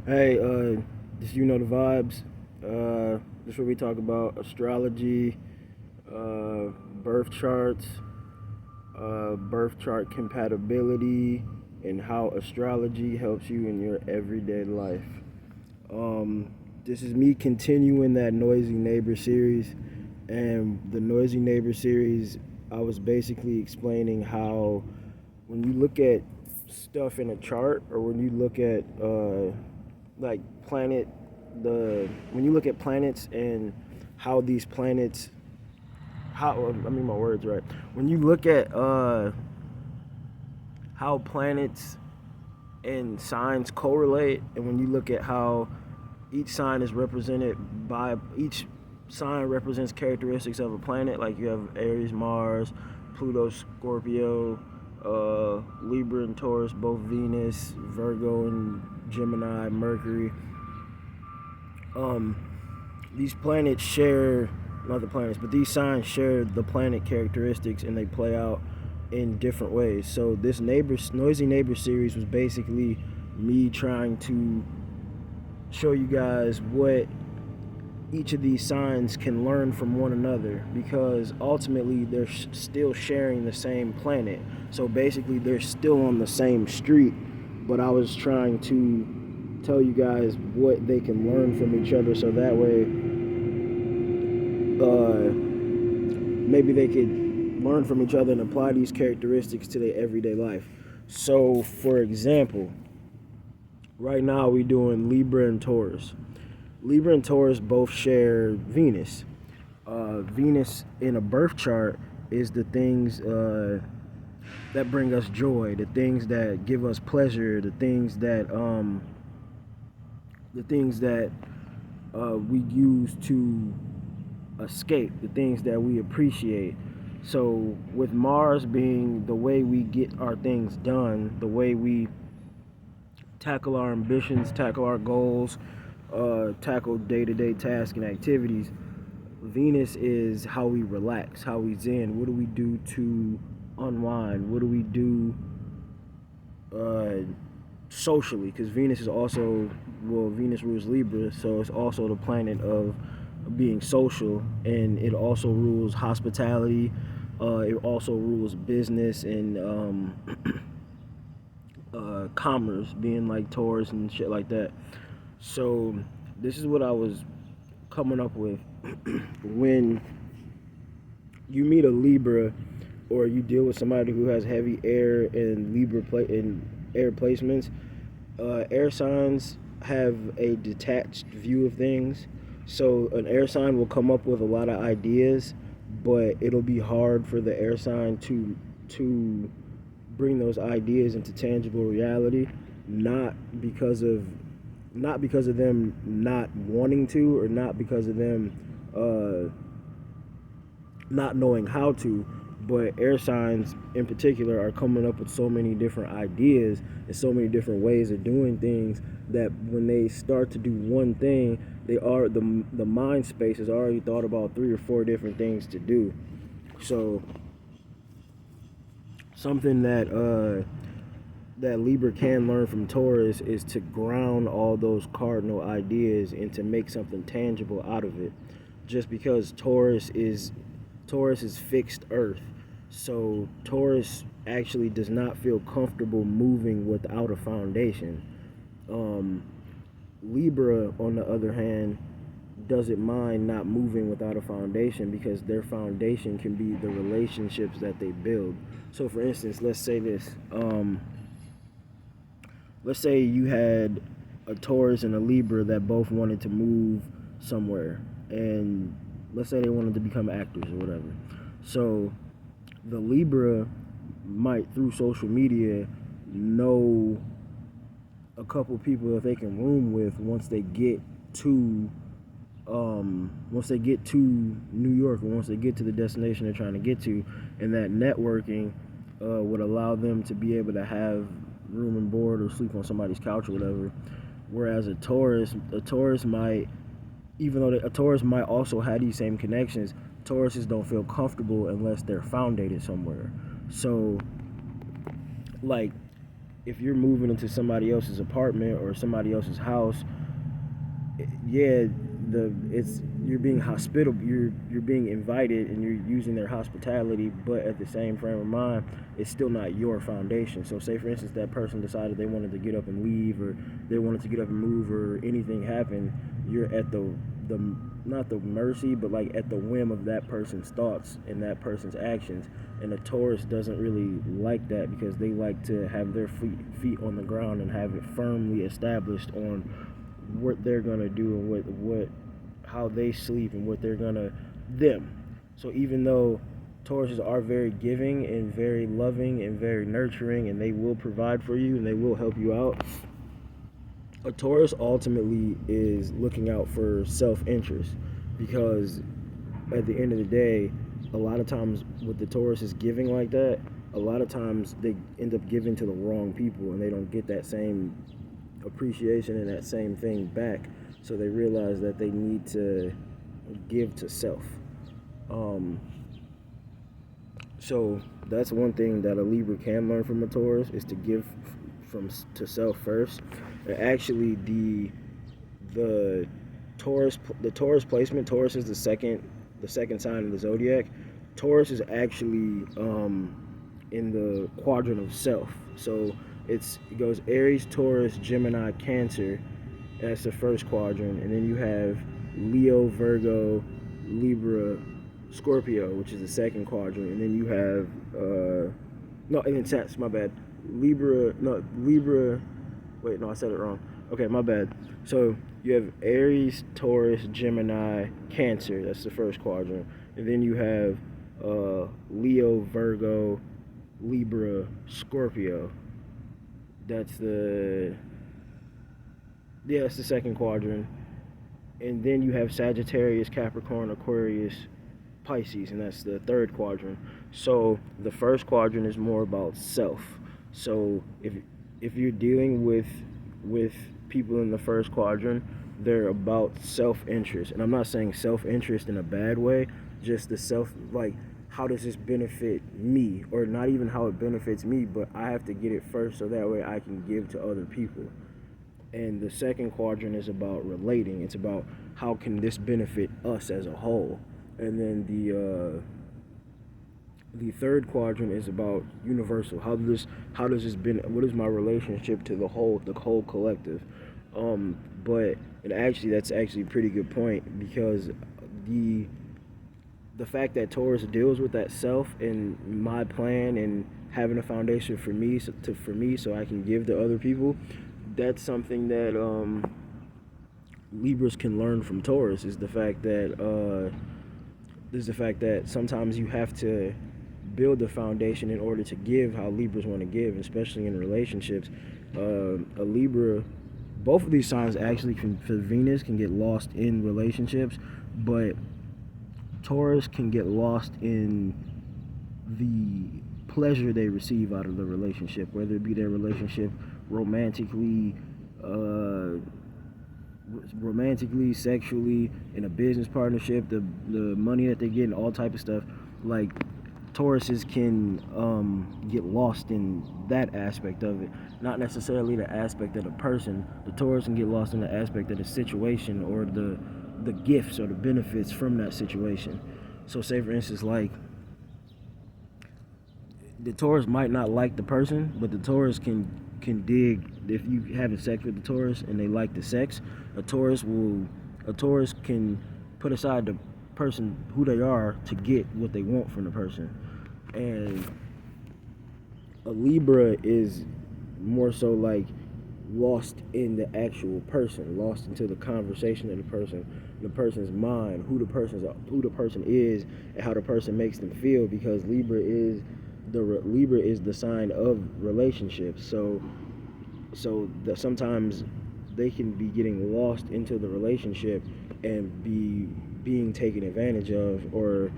Hey, just you know the vibes. This is where we talk about astrology, birth charts, birth chart compatibility, and how astrology helps you in your everyday life. Um, this is me continuing that Noisy Neighbor series, and the Noisy Neighbor series, I was basically explaining how when you look at stuff in a chart, or when you look at like planet the when you look at planets and how these planets how I mean my words right when you look at how planets and signs correlate, and when you look at how each sign is represented by each sign represents characteristics of a planet, like you have Aries, Mars, Pluto, Scorpio, Libra and Taurus, both Venus, Virgo and Gemini, Mercury. um these planets share, not the planets, but these signs share the planet characteristics, and they play out in different ways. So this noisy neighbor series was basically me trying to show you guys what each of these signs can learn from one another, because ultimately they're still sharing the same planet. So basically they're still on the same street, but I was trying to tell you guys what they can learn from each other, so that way maybe they could learn from each other and apply these characteristics to their everyday life. So for example, right now we're doing Libra and Taurus. Libra and Taurus both share Venus. Venus in a birth chart is the things that bring us joy, the things that give us pleasure, the things that we use to escape, the things that we appreciate. So with Mars being the way we get our things done, the way we tackle our ambitions, tackle our goals, tackle day-to-day tasks and activities, Venus is how we relax, how we zen. What do we do to unwind? What do we do socially? Because Venus is also, well, Venus rules Libra, so it's also the planet of being social, and it also rules hospitality. It also rules business and commerce, being like Taurus and shit like that. So this is what I was coming up with. When you meet a Libra, or you deal with somebody who has heavy air and air placements, air signs have a detached view of things. So an air sign will come up with a lot of ideas, but it'll be hard for the air sign to bring those ideas into tangible reality, not because of them not wanting to, or not because of them not knowing how to, but air signs in particular are coming up with so many different ideas and so many different ways of doing things, that when they start to do one thing, the mind space has already thought about 3 or 4 different things to do. So something that Libra can learn from Taurus is to ground all those cardinal ideas and to make something tangible out of it. Just because Taurus is fixed earth. So Taurus actually does not feel comfortable moving without a foundation. Um, Libra, on the other hand, doesn't mind not moving without a foundation, because their foundation can be the relationships that they build. So for instance, let's say you had a Taurus and a Libra that both wanted to move somewhere, and let's say they wanted to become actors or whatever. So the Libra might, through social media, know a couple people that they can room with once they get to New York, or once they get to the destination they're trying to get to, and that networking would allow them to be able to have room and board, or sleep on somebody's couch or whatever. Whereas a Taurus might, even though a Taurus might also have these same connections, Tauruses don't feel comfortable unless they're founded somewhere. So, like, if you're moving into somebody else's apartment or somebody else's house, yeah, it's you're being hospitable, you're being invited, and you're using their hospitality, but at the same frame of mind, it's still not your foundation. So say for instance that person decided they wanted to get up and leave, or they wanted to get up and move, or anything happened, you're at the not the mercy, but like at the whim of that person's thoughts and that person's actions. And a Taurus doesn't really like that, because they like to have their feet on the ground and have it firmly established on what they're gonna do, and what how they sleep, and what they're gonna them. So even though Tauruses are very giving and very loving and very nurturing, and they will provide for you and they will help you out, a Taurus ultimately is looking out for self-interest, because at the end of the day, a lot of times with the Taurus is giving like that, a lot of times they end up giving to the wrong people, and they don't get that same appreciation and that same thing back. So they realize that they need to give to self. So that's one thing that a Libra can learn from a Taurus, is to give from to self first. And actually, the Taurus placement, Taurus is the second sign of the zodiac. Taurus is actually in the quadrant of self. So it goes Aries, Taurus, Gemini, Cancer. That's the first quadrant, and then you have Leo, Virgo, Libra, Scorpio, which is the second quadrant, and then you have no, and then Sats, my bad. Libra. Wait, no, I said it wrong. Okay, my bad. So you have Aries, Taurus, Gemini, Cancer. That's the first quadrant, and then you have Leo, Virgo, Libra, Scorpio. That's the second quadrant. And then you have Sagittarius, Capricorn, Aquarius, Pisces, and that's the third quadrant. So the first quadrant is more about self. So if you're dealing with people in the first quadrant, they're about self-interest. And I'm not saying self-interest in a bad way, just the self, like, how does this benefit me? Or not even how it benefits me, but I have to get it first so that way I can give to other people. And the second quadrant is about relating. It's about how can this benefit us as a whole. And then the third quadrant is about universal. How does this what is my relationship to the whole collective? But that's actually a pretty good point, because the fact that Taurus deals with that self and my plan and having a foundation for me, so I can give to other people, that's something that Libras can learn from Taurus, is the fact that sometimes you have to build the foundation in order to give how Libras want to give, especially in relationships. A Libra, both of these signs actually for Venus can get lost in relationships, but Taurus can get lost in the pleasure they receive out of the relationship, whether it be their relationship romantically, sexually, in a business partnership, the money that they get, and all type of stuff. Like, Tauruses can get lost in that aspect of it, not necessarily the aspect of the person. The Taurus can get lost in the aspect of the situation, or the gifts or the benefits from that situation. So say for instance, like, the Taurus might not like the person, but the Taurus can dig. If you having sex with the Taurus and they like the sex, a Taurus can put aside the person who they are to get what they want from the person. And a Libra is more so like lost in the actual person, lost into the conversation of the person's mind, who the person is, and how the person makes them feel, because Libra is the sign of relationships. So sometimes they can be getting lost into the relationship and being taken advantage of, or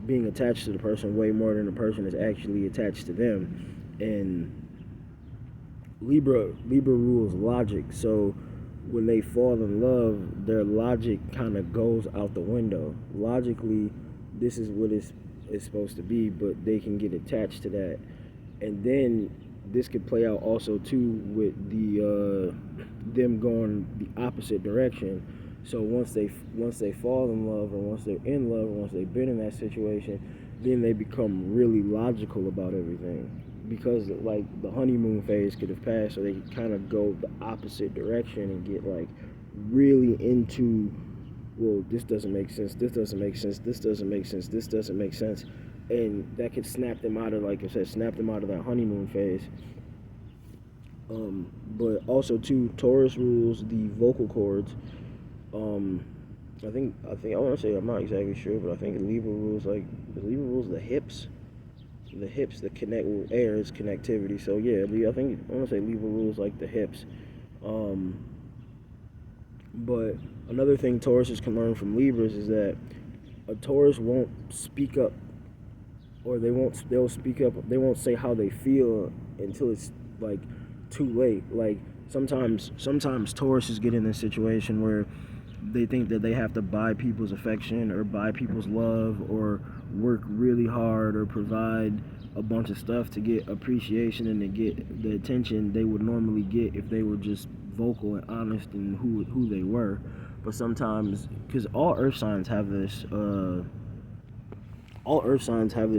being attached to the person way more than the person is actually attached to them. And Libra rules logic, so when they fall in love, their logic kind of goes out the window. Logically, this is what it's supposed to be, but they can get attached to that. And then this could play out also too with the them going the opposite direction. So once they fall in love, or once they're in love, or once they've been in that situation, then they become really logical about everything, because like the honeymoon phase could have passed, so they could kind of go the opposite direction and get like really into, well, this doesn't make sense, this doesn't make sense, this doesn't make sense, this doesn't make sense, and that could snap them out of, like I said, snap them out of that honeymoon phase. But also too, Taurus rules the vocal cords. Um, I want to say, I'm not exactly sure, but I think Libra rules the hips. The hips that connect with air is connectivity. So yeah, I want to say Libra rules like the hips. But another thing Tauruses can learn from Libras is that a Taurus won't speak up, or they'll speak up. They won't say how they feel until it's like too late. Like sometimes Tauruses get in this situation where they think that they have to buy people's affection, or buy people's love, or work really hard, or provide a bunch of stuff to get appreciation and to get the attention they would normally get if they were just vocal and honest in who they were. But sometimes, because all earth signs have this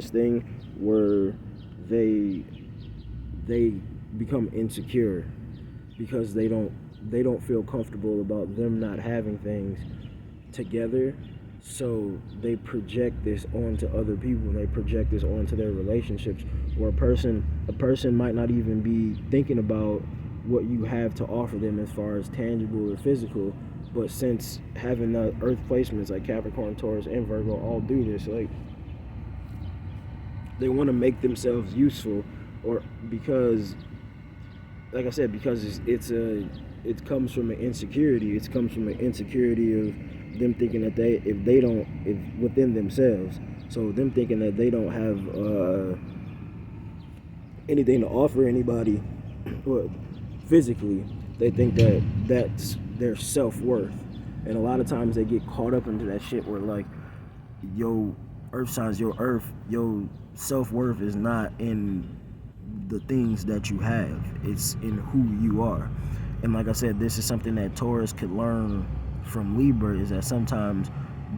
thing where they become insecure because they don't feel comfortable about them not having things together, so they project this onto other people. They project this onto their relationships, where a person might not even be thinking about what you have to offer them as far as tangible or physical, but since having the earth placements like Capricorn, Taurus, and Virgo all do this, like they want to make themselves useful, or because, like I said, because it comes from an insecurity. It comes from an insecurity of them thinking that if within themselves, so them thinking that they don't have anything to offer anybody, well, physically, they think that that's their self-worth. And a lot of times they get caught up into that shit where, like, yo, earth signs, your self-worth is not in the things that you have, it's in who you are. And like I said, this is something that Taurus could learn from Libra, is that sometimes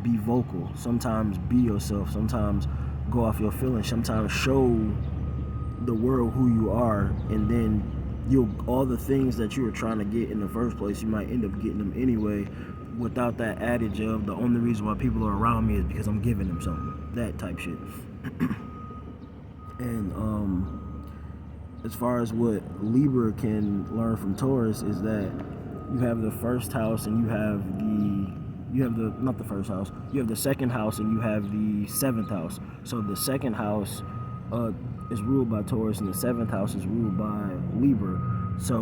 be vocal, sometimes be yourself, sometimes go off your feelings, sometimes show the world who you are, and then all the things that you were trying to get in the first place, you might end up getting them anyway, without that adage of the only reason why people are around me is because I'm giving them something, that type shit. And as far as what Libra can learn from Taurus is that you have the first house, and you have the second house, and you have the seventh house. So the second house is ruled by Taurus, and the seventh house is ruled by Libra. So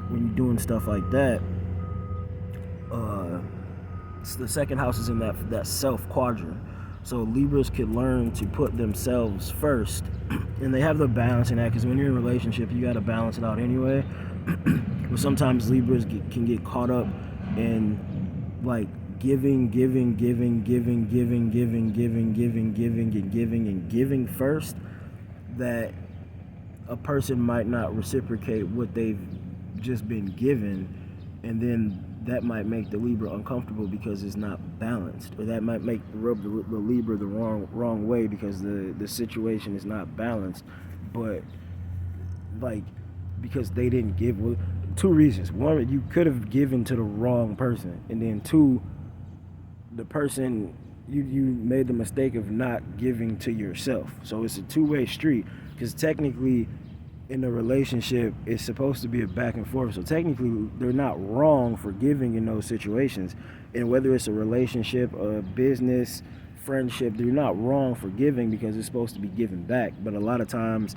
when you're doing stuff like that, the second house is in that self quadrant. So Libras could learn to put themselves first, and they have the balance in that, because when you're in a relationship, you got to balance it out anyway. But sometimes Libras can get caught up in like giving first, that a person might not reciprocate what they've just been given, and then that might make the Libra uncomfortable because it's not balanced, or that might make rub the Libra the wrong way because the situation is not balanced. But like, because they didn't give, well, two reasons: one, you could have given to the wrong person, and then two, the person you made the mistake of not giving to yourself. So it's a two-way street, because technically in a relationship it's supposed to be a back and forth. So technically they're not wrong for giving in those situations, and whether it's a relationship, a business, friendship, they're not wrong for giving, because it's supposed to be given back. But a lot of times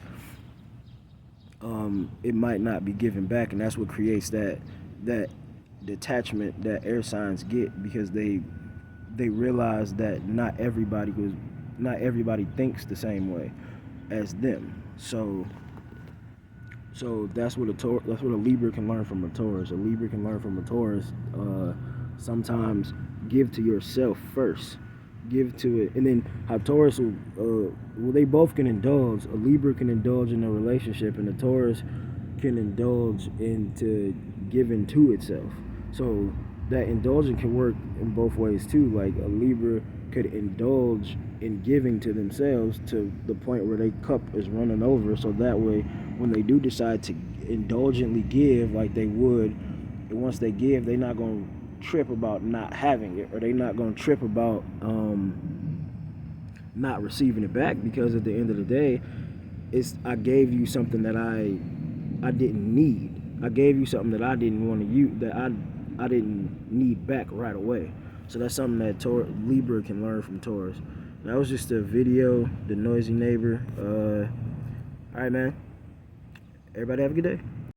it might not be given back, and that's what creates that detachment that air signs get, because they realize that not everybody thinks the same way as them. So that's what a Libra can learn from a Taurus. A Libra can learn from a Taurus. Sometimes give to yourself first. give to it, and then how Taurus will, well, they both can indulge. A Libra can indulge in a relationship, and a Taurus can indulge into giving to itself. So that indulging can work in both ways too. Like a Libra could indulge in giving to themselves to the point where their cup is running over, so that way when they do decide to indulgently give like they would, and once they give, they're not going to trip about not having it, or they're not going to trip about not receiving it back, because at the end of the day, I gave you something that I didn't need. I gave you something that I didn't want to use, that I didn't need back right away. So that's something that Libra can learn from Taurus. That was just a video, the noisy neighbor. All right, man. Everybody have a good day.